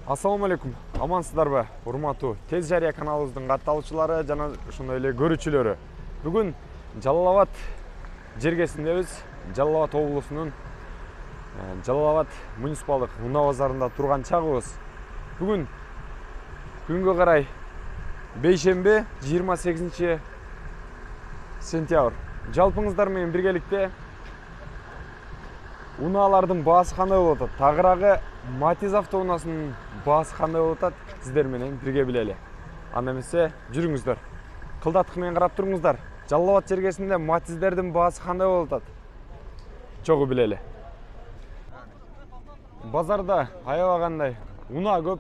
Assalamu алейкум. Амансыздарбы? Урматтуу Тез Жария каналыбыздын катталуучулары жана ошондой эле көрүүчүлөрү. Бүгүн Жалал Абад жергесиндебиз. Жалал Абад облусунун Жалал Абад муниципалдык унаа базарында турган чагыбыз. Бүгүн күнгө карай бейшемби 28 сентябрь. Жалпыңыздар менен биргеликте унаалардын баасы кандай болуп атат? Тагыраагы Матиз автоунаасынын баасы кандай болуп атат? Сиздер менен бирге билели. Анда эмесе жүрүңүздөр. Кылдаттык менен карап туруңуздар. Жалал Абад жергесинде Матиздердин баасы кандай болуп атат? Чогуу билели. Базарда аябагандай унаа көп.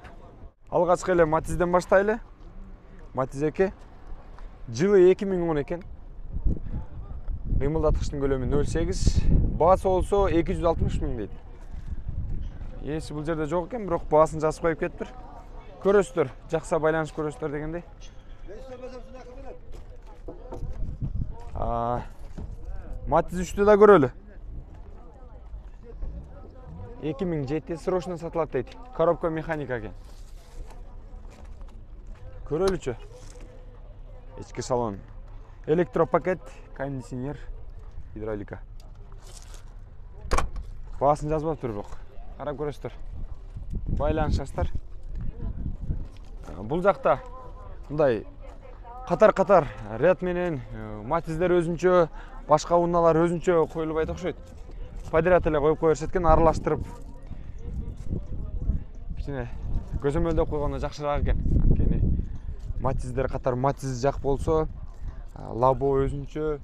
Алгачкы эле Матизден баштайлы. Матиз 2 жылы 2010 экен. Кыймылдаткычтын көлөмү 0,8, баасы болсо 260 миң дейт. Ээси бул жерде жок экен, бирок баасын жазып коюп кетиптир. Көрөсүздөр, жакса байланыш көрөсүздөр дегендей. Матиз 3'тү да көрөлү. 2007 срочно сатылат дейт. Коробка механика экен. Көрөлүчү. Ички салон. Электропакет, кондиционер, гидравлика. Баасын жазбаптыр бирок. Карап көрөсүздөр. Байланышасыздар. Бул жакта мындай катар ряд менен Матиздер өзүнчө, башка унаалар өзүнчө коюлбайт окшойт. Подряд эле коюп кое беришет экен, аралаштырып. Кичине көзөмөлдөп койгондо жакшыраак экен. Анткени Матиздер катар Матиз жак болсо, лабо өзүнчө,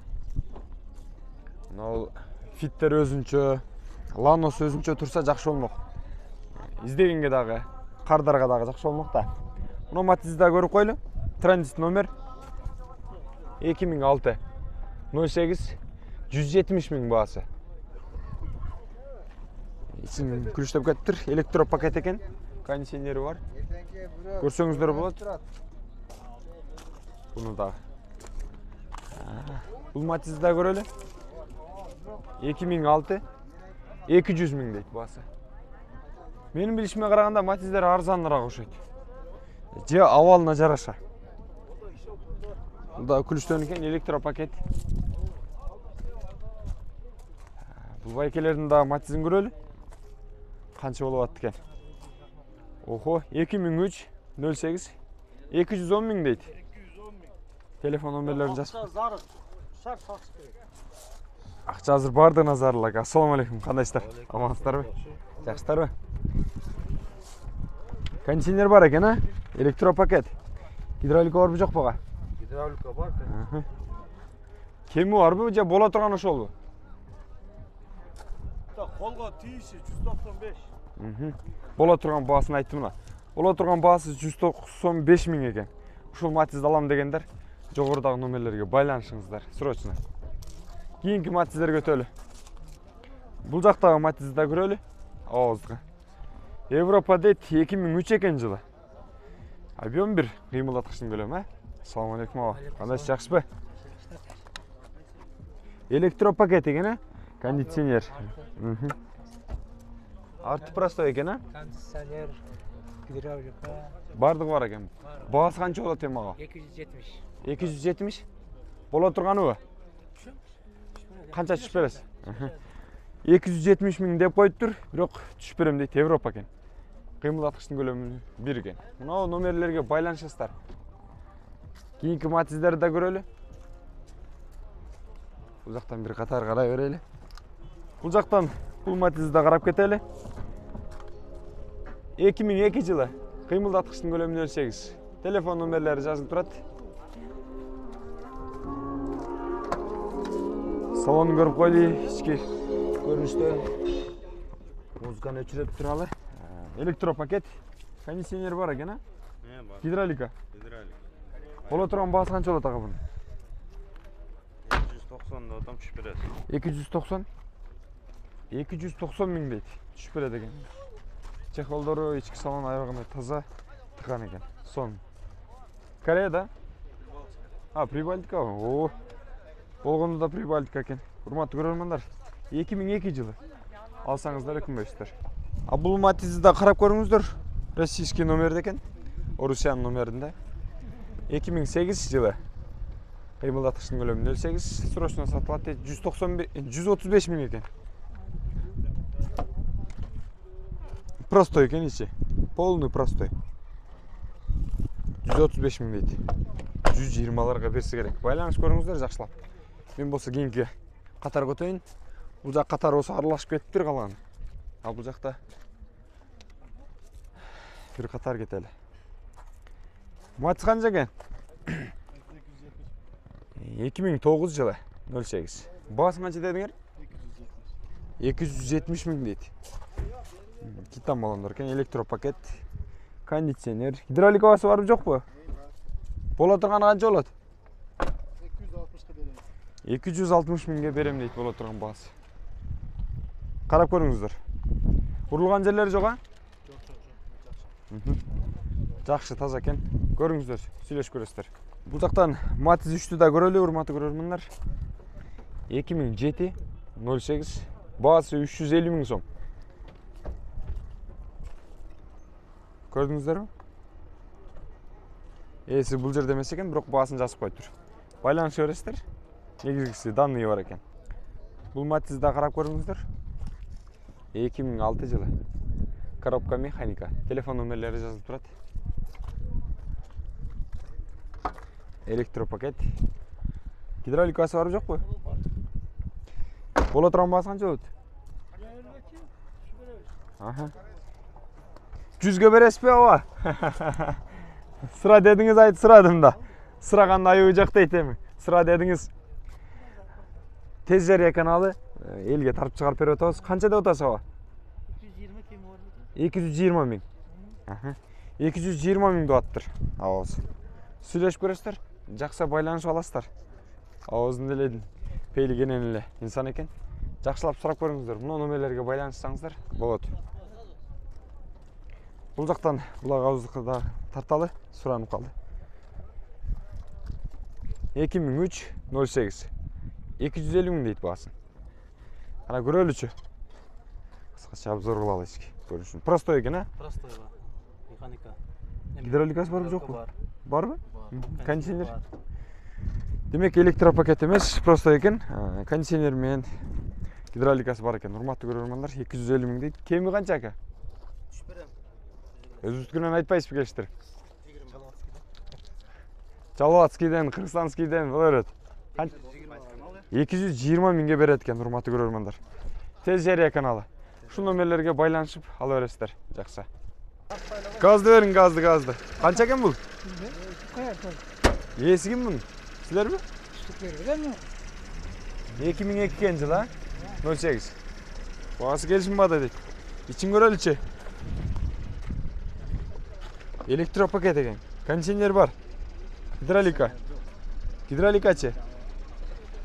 фиттер өзүнчө, ланос өзүнчө турса жакшы болмок. Издегенге дагы, кардарга дагы жакшы болмок да. Мына Матизди да көрүп койлу. Транзит номер 2006 08 170 миң баасы. Ичин күрүштөп кетиптир. Электропакет экен, кондиционери бар. Көрсөңүздөр болот. Буну да. Бул Матизди да көрөлү. 2006 200 миң дейт баасы. Менин билишиме караганда Матиздер арзаныраак окшойт. Же абалына жараша. Бул да күлүштөн экен, электропакет. Бул байкелердин да Матизин көрөлү. Канча болуп атты экен? Охо, 2003 08 210 миң дейт. Телефон номерлерин жазып. Акча азыр бардыгына зарылак. Ассаламу алейкум, кандайсыздар? Амансыздарбы? Жакшысыздарбы? Кондиционер бар экен, а? Электропакет. Гидравлика барбы, жок бага? Гидравлика бар. Кеми барбы, же боло турган ошолбу? Колго тийиши 195. Боло турган баасын айтты мына. Боло турган баасы 195 миң экен. Ушул Матизди алам дегендер жогорудагы номерлерге байланышыңыздар. Срочно. Кийинки Матиздерге өтөлү. Бул жактагы Матизди да көрөлү. Оозга. Европа дейт 2003 экен жылы. Объем 1 кыймылдаткычтын көлөмү, а? Ассаламу алейкум аба. Кандайсыз, жакшысызбы? Электропакет экен, а? Кондиционер. Арты простой экен, а? Кондиционер, гидравлика. Бардыгы бар экен. Баасы канча болот эми ага? 270. 270? Боло турганыбы? Канча түшүп бересиз? 270 миң деп коюптур, бирок түшүп берем дейт. Европа экен. Кыймылдаткычтын көлөмү 1 экен. Мына номерлерге байланышасыздар. Кийинки Матиздерди да көрөлү. Бул жактан бир катар карай берели. Бул жактан бул Матизди да карап кетели. 2002 жылы. Кыймылдаткычтын көлөмү 08. Телефон номерлери жазылып турат. Салонун көрүп койлу, ички көрүнүштө. Музыканы өчүрөп туралы. Электропакет, кондиционер бар экен, а? Бар. Гидравлика. Гидравлика. Боло турган баасы канча болот ага бунун? 290 да адам түшүп берет. 290? 290 миң дейт. Түшүп берет экен. Чехолдору, ички салон аябагандай таза тыкан экен. Сон. Кореяда? Прибалтика. О. Болгондо да Прибалтика экен. Урматтуу көрөрмандар. 2002 жылы. Алсаңыздар өкүнбөйсүздөр. Бул Матизди да карап көрүңүздөр. Российский номерде экен. Орусияның номерінде. 2008 жылы. Кыймылдаткычтын көлөмү 08, срочно сатылат 135 миң экен. Простой экен ичи. Полный простой. 135 миң дейт. 120-ларга берсе керек. Байланыш көрүңүздөр жакшылап. Мен болсо кийинки катар көтөйүн. Бул жак катар болсо аралашып кетиптир калган. Ал бул жакта bir катар кетели. Мatiz канча экен? 2009 жылы 08. Баасын канча дедиңер? 270 миң дейт. Титан баллондар экен, электропакет, кондиционер, гидравликасы барбы жокпу? Боло турганы канча болот? 260 миңге берем дейт боло турган баасы. Карап көрүңүздөр. Урулган жерлери жок а? Жакшы, таза экен. Көрүңүздөр, сүйлөшүп көрөсүздөр. Бул жактан Matiz 3'tü да көрөлү, урматтуу көрөрмандар. 2007 08, баасы 350 миң сом. Көрдүңүздөрбү? Эси бул жерде эмес экен, бирок баасын жазып коюптур. Байланыш бересиздер. Негизгиси данные бар экен. Бул Matiz да карап көрүңүздөр. 2006 жылы. Коробка механика. Телефон номерлери жазылып турат. Электропакет. Гидравликасы барбы жокпу? Боло турган баасы канча болот? Аха. 100ге бересизби ооба? Sıra dediniz ayt sıradım da. Sıra kanda ayığı жок дейт эми. Sıra dediniz. Tez Jariya kanalı elge tarıp çıkarıp berip atабыз. Kança деп атасыз ооба? 220 кем бар. 220 миң. Аха. 220 миң деп аттыр. Абыз. Сүйлөшүп көрөсүздөр. Жакшы байланышып аласыздар. Абыздын деле пейлигенен эле инсан экен. Жакшылап сурап көрүңүздөр. Мына номерлерге байланышсаңыздар болот. Бул жактан булак абыздыкы да тарталы суранып калды. 2003 08. 250 миң дейт баасын. Ана көрөлүчү. Кыскача обзор кылалы эчки көрүнүшүн. Простой экен, а? Простой бар. Механика. Гидравликасы барбы жокпу? Барбы? Кондиционер. Бар. Демек электропакет эмес, простой экен. Кондиционер менен гидравликасы бар экен. Урматтуу көрөрмандар, 250 миң дейт. Кеми канча ака? Өзүбүздүкүнөн айтпайсызбы келиштир? Жаловацкийден, Кыргызстанскийден боло берет. 220 миңге берет экен, урматтуу көрөрмандар. Tez Jariya каналы. Ушул номерлерге байланышып ала бересиздер. Жакшы. Газды бериң, газды. Канча экен бул? Ээси ким мунун? Силерби? 2002 экен жыл, а? 08. Баасы келишимбады дейт. Ичин көрөлүчү. Электропакет экен. Кондиционер бар. Гидравликачы.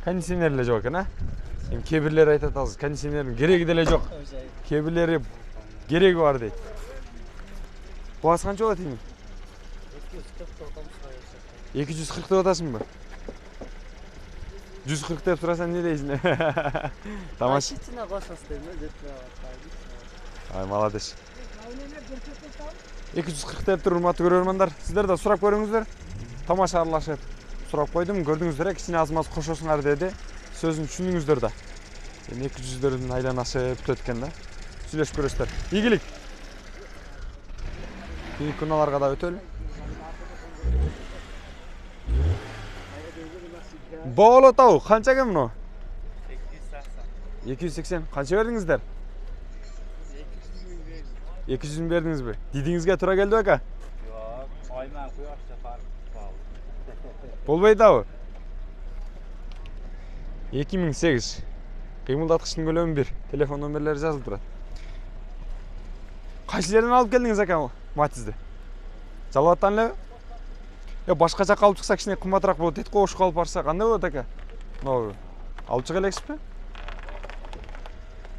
Кондиционер эле жок экен, а? Эми кээ бирлери айтат азыр, кондиционердин кереги деле жок. Кээ бирлери кереги бар дейт. Баасы канча болот эми? 240 деп атасыңбы? 140 деп сурасаң эмне дейсиң? Тамаш. Ай, молодец. 240 деп тур, урматтуу көрөрмандар. Сиздер да сурап көрүңүздөр. Тамаша аралашып сурап койдум, көрдүңүздөр, кичине аз-маз кошосуңар деди. Сөзүн түшүндүңүздөр да. Эми 200дөрдүн айланашып бүтөт экен да. Сүйлөшүп көрөсүздөр. Ийгилик. Кийинки күналарга да өтөлү. Болот ау, канча экен муну? 280. Канча бердиңиздер? 200 миң бердиңизби? Дидиңизге туура келди бека? Жок, айма куяшта бар. Болбойт абы? 2008. Кыймылдаткычтын көлөмү 1. Телефон номерлери жазылып турат. Кайсы жерден алып келдиңиз ака Matiz'ди? Жалаваттан элеби? Башка жакка алып чыкса кичине кымбатыраак болот дейт го, ошко алып барса кандай болот ака? Могу алып чыга элексизби?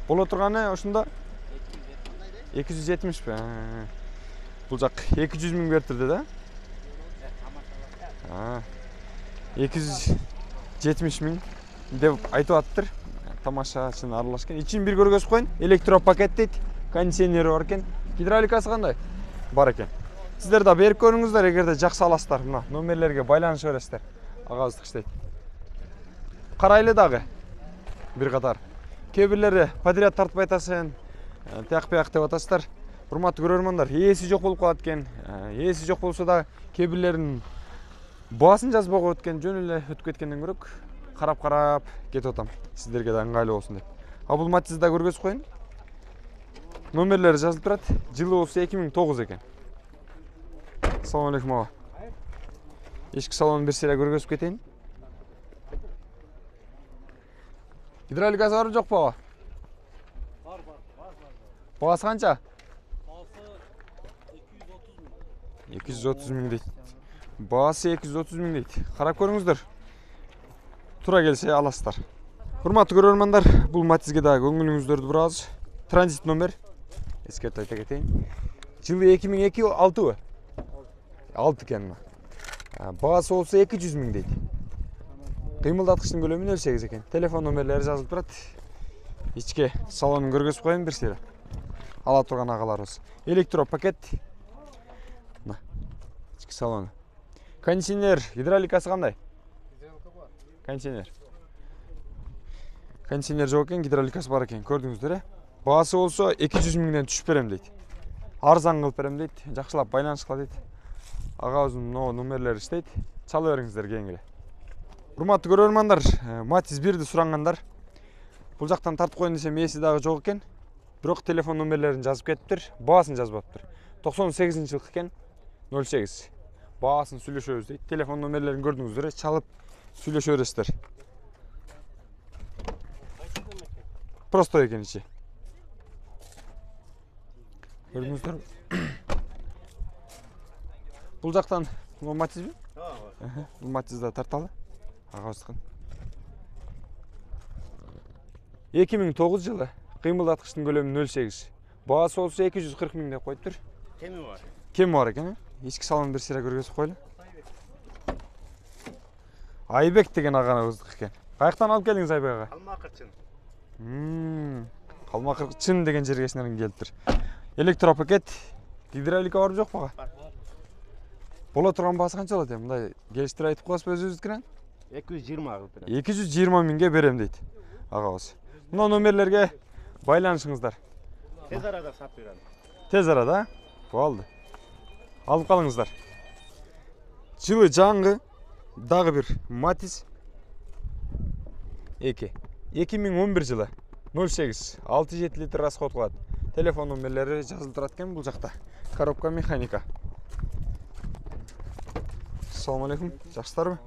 Боло турганы ошондо 270 Бул жак 200 миң бертирди да? 270 миң деп айтып аттыр. Тамаша чын аралашкан. Ичин бир көргөзүп коюн. Электропакет дейт. Кондиционери бар экен. Гидравликасы кандай? бар екен. Сіздер да беріп көріңіздер, егерде жақсы аласыздар, мына номерлерге байланыша бересіздер. Ағаздық іштейді. Қарайлы дағы бір қатар. Кейбірлері подряд тартып айтасың, таяқ-паяқ деп атасыздар. Құрметті көрермандар, иесі жоқ болып қалады екен. Иесі жоқ болса да кейбірлерінің басын жазбауға өткен, жөнілі өтіп кеткеннен көрек, қарап кетіп отам. Сіздерге де ыңғайлы болсын деп. Ал бұл Матизді да көргөз қойын. Номерлері жазылып тұрады. Жылы осы 2009 екен. Ассаламу алейкум аға. Ешкі салонын бір сірә көргөзіп кетейін. Гидроликасы бар жоқ па аға? Бар. Бағасы қанша? Бағасы 230 мың. 230 мың дейді. Бағасы 230 мың дейді. Қарап көріңіздер. Тура келсе аласыздар. Құрметті көрермандар, бұл Матизге да көңіліңіздерді біраз. Транзит номер. Ескертіп айта кетейін. Жылы 2002 6 ы? 6 екен. Бағасы олса 200 мың дейді. Қимылдатқыштың көлемі 08 екен. Телефон номерлері жазылып тұрады. Ичке салонын көргөзіп қойын бір сері. Ала тұрған ағалар осы. Электропакет. Ичке салоны. Кондиционер, гидроликасы қандай? Кондиционер жоқ екен, гидроликасы бар екен. Көрдіңіздер, е? Бағасы олса 200 мыңнан түшіп берем дейді. Арзан қылып берем дейді. Жақшылап байланыс қыла дейді. Аға өзінің номерлері іштейді. Чалы беріңіздер кейінгіле. Құрметті көрермандар, Матиз 1-ді сұраңғандар. Бұл жақтан тартып қойын десем иесі дағы жоқ екен. Бірақ телефон номерлерін жазып кетіптір, бағасын жазып өттір. 98 жылғы екен, 08. Бағасын сөйлешөз дейді. Телефон номерлерін көрдіңіздер, чалып сөйлешөрестер. Просто екен іші. Көрдіңіздер. Бұл жақтан Матиз бе? Бұл Матизді тарталы. Ағаздықын. 2009 жылы қимылдатқыштың көлемі 08. Бағасы олса 240 мың деп қойып тұр. Кемі бар. Кем бар екен? Ешкі салон бір сірә көргөзіп қойлы. Айбек деген ағаны өздік екен. Қаяқтан алып келдіңіз Айбек аға? Қалмақырчын. Қалмақырчын деген жергесінен келіп тұр. Электропакет, гидролика бар жоқ баға? Бар. Бола тұрған бағасы қанша болады? Мұндай келістір айтып қойып өзіңіздікінен? 220 ағылып берем. 220 мыңға берем дейді. Аға осы. Мына номерлерге байланышыңыздар. Тез арада сап берем. Тез арада? Болды. Алып қалыңыздар. Жылы жаңғы дағы бір Матиз 2. 2011 жылы 08. 6-7 литр расход қылады. Телефон номерлері жазылып тұрады екен бұл жақта. Коробка механика. Ассаламу алейкум. Жақсылар ма?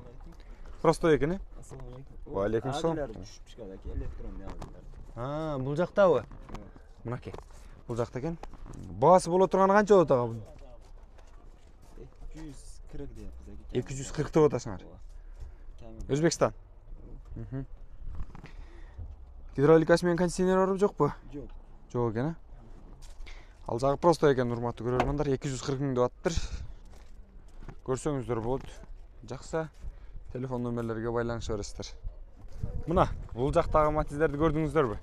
Просто екен, е? Ва алейкум салам. Бұл жақта ой? Мұнаке. Бұл жақта екен. Бағасы бола тұрғаны қанша болады аға бұл? 240 деп отасыңар. Өзбекстан. Гидроликасы мен кондиционер арып жоқ па? Жоқ екен, ал жағы просто екен, құрметті көрермандар. 240 мың деп аттыр. Көрсеңіздер болады. Жақсы. Телефон номерлерге байланыш бересіздер. Мына, бұл жақтағы Матиздерді көрдіңіздер бе?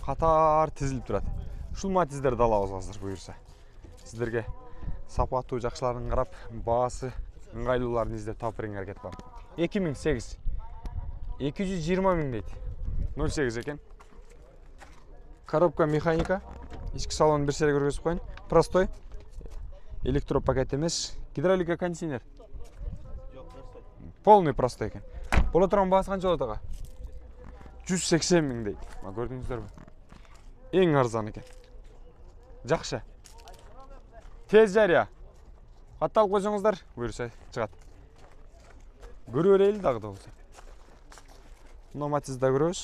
Қатар тізіліп тұрады. Шул Матиздерді алабыз қазір бұйырса. Сіздерге сапаты жақшыларын қарап, бағасы ыңғайлыларын іздеп тауып берген әрекет бар. 2008. 220 мың дейді. 08 екен. Коробка механика. Ешкі салонын бір сері көргізіп қойын. Простой. Электропакет емес. Гидролика кондиционер. Полный простой екен. Бола тұрған бағасы қанша болады аға? 180 мың дейді. Көрдіңіздер бе? Ең арзан екен. Жақшы. Тез жария. Қатталып қойсаңыздар, бұйырса шығады. Көрі өрейлі дағы да болса. Мына Матизді көріңіз.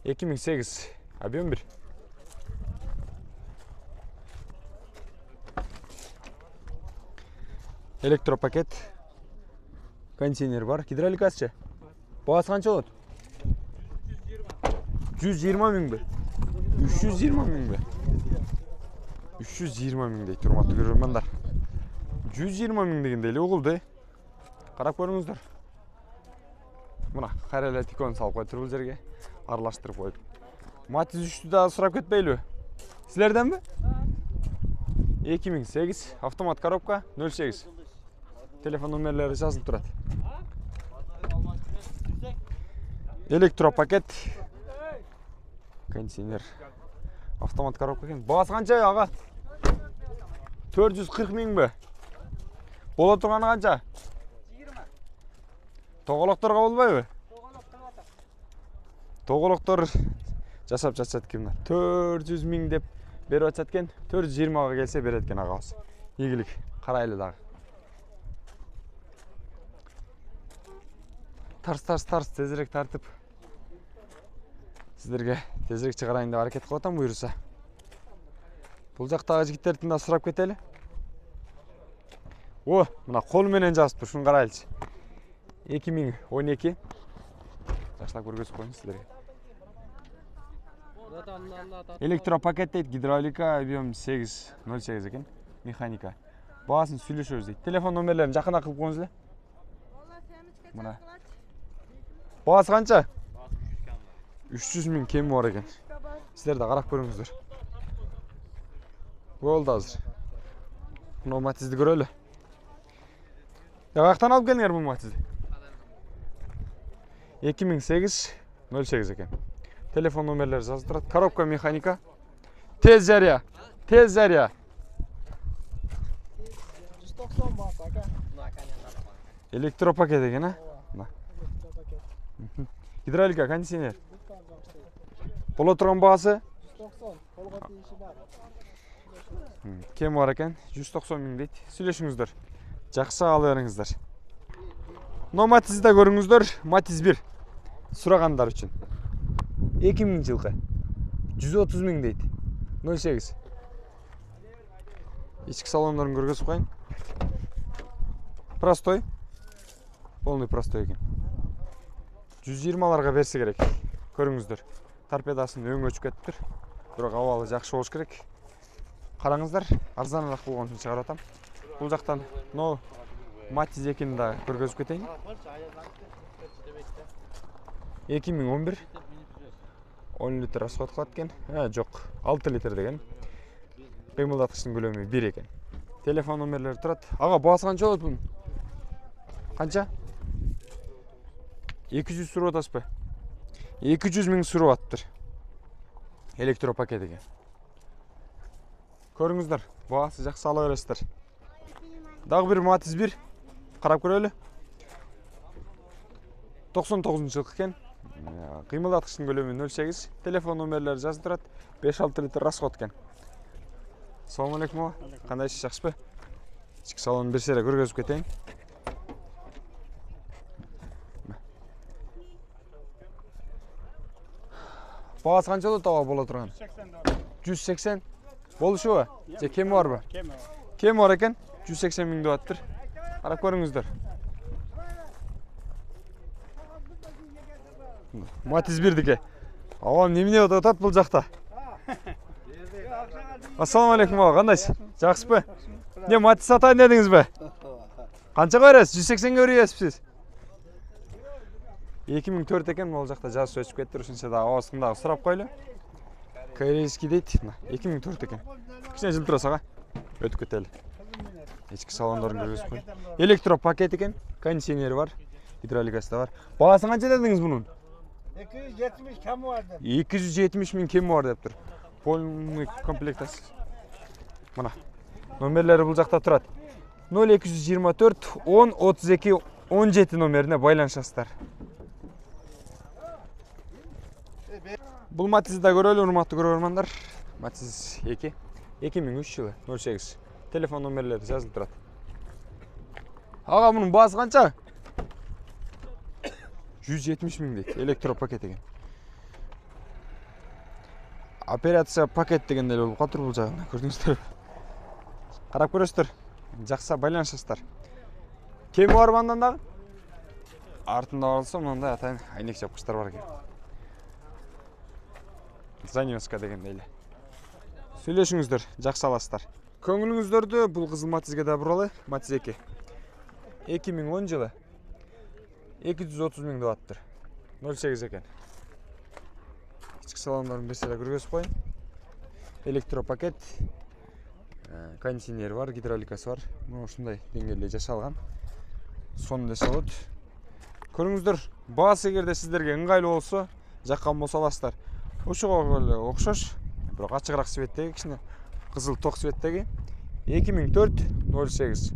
2008. Объем 1. Электропакет. Кондиционер бар. Гидроликасы ше? Бағасы қанша болады? 120 мың бе? 320 мың бе? 320 мың дейді, тұрматты көрермандар. 120 мың дегенде еле оғылды. Қарап көріңіздер. Мұна, қайрайлы тикон салып қойып тұр бұл жерге. Аралаштырып қойып. Матиз 3-ті да сұрап кетпейлі. Сілерден бе? 2008 автомат коробка 08. Telefon numarları yazılıp turadi. Elektropaket. Konteyner. Автомат коробка екен. Бағасы қанша аға? 440 мың бе? Бола тұрғаны қанша? 20. Тоғалақтарға болмай бе? Тоғалақтар жасап жатсат екен. 400 мың деп беріп жатсат екен. 420-ға келсе береді екен ағасы. Игілік, қарайлы дағы. Тарс тезірек тартып сіздерге тезірек шығарайын деп әрекет қылатам бұйырса. Бұл жақтағы жігіттерден де сұрап кетелі. О, мына қолменен жазып тұр, шunu қарайлы. 2012. Жақсылап көргізіп қойын сіздерге. Электропакет дейді, гидравлика, объем 808 екен, механика. Бағасын сөйлесеміз дейді. Телефон номерлерін жақына қылып қойыңызлы. Мына. Бағасы қанша? 300 мың кем бар екен. Сіздер де қарап көріңіздер. Болды азыр. Мынау матизді көрелі. Қаяқтан алып келіңер бұл матизді? 2008-08 екен. Телефон номерлері жазып тұрады. Коробка механика. Тез жария. 190 бат, ака. Электропакет екен, а? Гидравлика, кондиционер. Бола тұрған бағасы? 190, қолға тиіші бар. Кем бар екен? 190 мың дейді. Сөйлесіңіздер. Жақсы алы беріңіздер. Мынау матизді көріңіздер. Матиз 1. Сұрағандар үшін. 2000 жылғы. 130 мың дейді. 08. Ішкі салондарын көргізіп қойын. Простой. Полный простой екен. 120-ларға берсе керек. Көріңіздер. Торпедасын өң өшіп кетіп тұр. Бірақ ауалы жақсы болуш керек. Қараңыздар, арзанырақ болған үшін шығарып атам. Бұл жақтан Матиз екенін да көргізіп кетейін. 2011. 10 литр расход қылады екен. Жоқ, 6 литр деген. Қимылдатқыштың көлемі 1 екен. Телефон номерлері тұрады. Аға, бағасы қанша болады бұның? Қанша? 200 сұру атасы ба? 200 мың сұру аттыр. Электропакет екен. Көріңіздер, бағасы жақсы ала бересіздер. Дағы бір Матиз 1. Қарап көрелі. 99 жылғы екен. Қимылдатқыштың көлемі 08. Телефон номерлері жазып тұрады. 5-6 литр расход екен. Салам алейкум аға. Қандайсыз, жақсы ба? Ішкі салонын берсере көргізіп кетейін. Бағасы қанша болады аға бола тұрған? 180. Болушы ба? Же кем бар ба? Кем бар екен? 180 мың дуаттыр. Қарап көріңіздер. Матиз 1-деке. Ағам немене отат бұл жақта? Ассалам алейкум аға, қандайсыз? Жақсы ба? Не, Матиз сатайын дедіңіз бе? Қанша көресіз? 180 көресіз? 2004 екен, ол жақта жазып өшіп кетті, үшінші да ауысындағы сұрап қойлы. Корейский дейді, 2004 екен. Кішіне жыл тұрас аға, өтіп кетелі. Ешкі салондарын көргізіп қой. Электропакет екен, кондиционері бар, гидравликасы да бар. Бағасын қанша дедіңіз бұның? 270 кемі бар деп. 270 мың кемі бар деп тұр. Полный комплектасы. Мұна, номерлері бұл жақта тұрады. 0224 10 32 17 номеріне байланышасыздар. Бұл Матизді көрелі, ұрмақты көрермандар. Матиз 2. 2003 жылы, 08. Телефон номерлері жазылып тұрады. Аға, мұның бағасы қанша? 170 мың дейді, электропакет деген. Операция пакет деген дәл болып қатыр бұл жағына, көрдіңіздер. Қарап көресіздер, жақса байланышасыздар. Кем бар бандандағы? Артында барылса, мұнда атайын айнек жапқыштар бар екен. Занеска деген дейлі. Сөйлесіңіздер, жақсы аласыздар. Көңіліңіздерді бұл қызыл Матизге да бұралы, Матиз 2. 2010 жылы 230 мың дуаттыр. 08 екен. Ішкі салондарын берселер көргізіп қойын. Электропакет. кондиционері бар, гидравликасы бар. Мына ушундай деңгээлде жасалган. Сонун десе болот. Көрүңүздөр, баасы эгерде сиздерге ыңгайлуу болсо, жаккан болсо аласыздар. Ушуга эле окшош, бирок ачыгыраак цветтеги, кичине кызыл ток цветтеги 2004-08.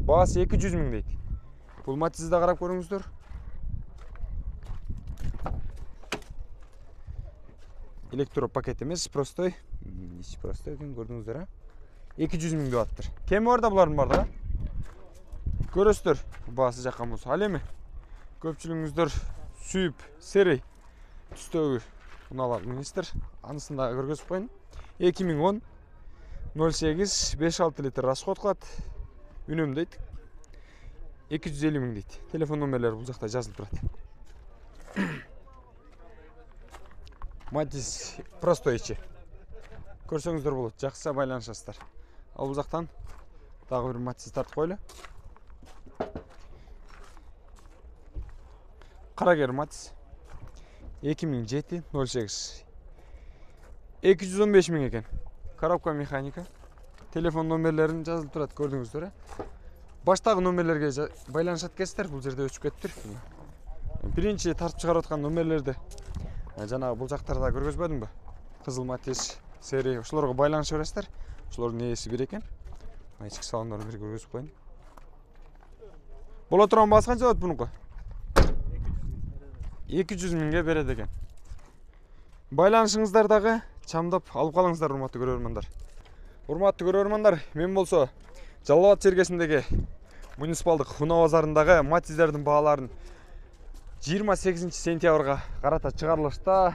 Баасы 200 000 дейт. Бул Матизди да карап көрүңүздөр. Электропакет эмес, простой. Ичи простой экен, көрдүңүздөр, 200 000 деп аттыр. Кеми бар да булардын бардыгы. Көрөсүздөр, баасы жаккан болсо. Ал эми көпчүлүгүңүздөр сүйүп, серый түстөгү унаалар министр. Анысын да көргөзүп коеюн. 2010 08 5-6 литр расход кылат. Үнөмдөйт. 250 000 дейт. Телефон номерлери бул жакта жазылып турат. Матиз простой ичи. Көрсөңүздөр болот, жакшы байланышасыздар. Ал бул жактан дагы бир Матиз тартып коелу. Карагер Матиз 2007 08 215 000 экен. Коробка механика. Телефон номерлерин жазылып турат, көрдүңүздөр. Баштагы номерлерге байланышат кездер, бул жерде өчүп кеттир. Биринчи тартып чыгарып аткан номерлерди жанагы бул жактарда көргөзбөдүмбү? Кызыл Матиз серия, ошолорго байланыша бересиздер. Ошолордун ээси бир экен. Ички салондорун бир көргөзүп коеюн. Боло турган баасы канча болот бунуку? 200 000 берет экен. Байланышыңыздар дагы чамдап алып калыңыздар, урматтуу көрөрмандар. Урматтуу көрөрмандар, мен болсо Жалал Абад чергесиндеги муниципалдык унаа базарындагы Матиздердин бааларын 28 сентябрга карата чыгарылышта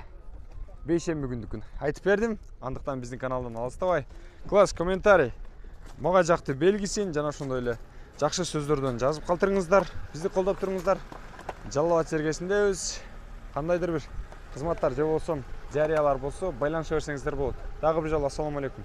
бейшемби күндүкүн айтып бердим. Андыктан биздин каналдан алыстабай, класс комментарий, мага жакты белгисин жана ошондой эле жакшы сөздөрдөн жазып калтырыңыздар. Бизди колдоп туруңуздар. Жалал Абад чергесиндебиз. Кандайдыр бир кызматтар же болсо жарыялар болсо байланыша берсеңиздер болот. Дагы бир жолу ассаламу алейкум.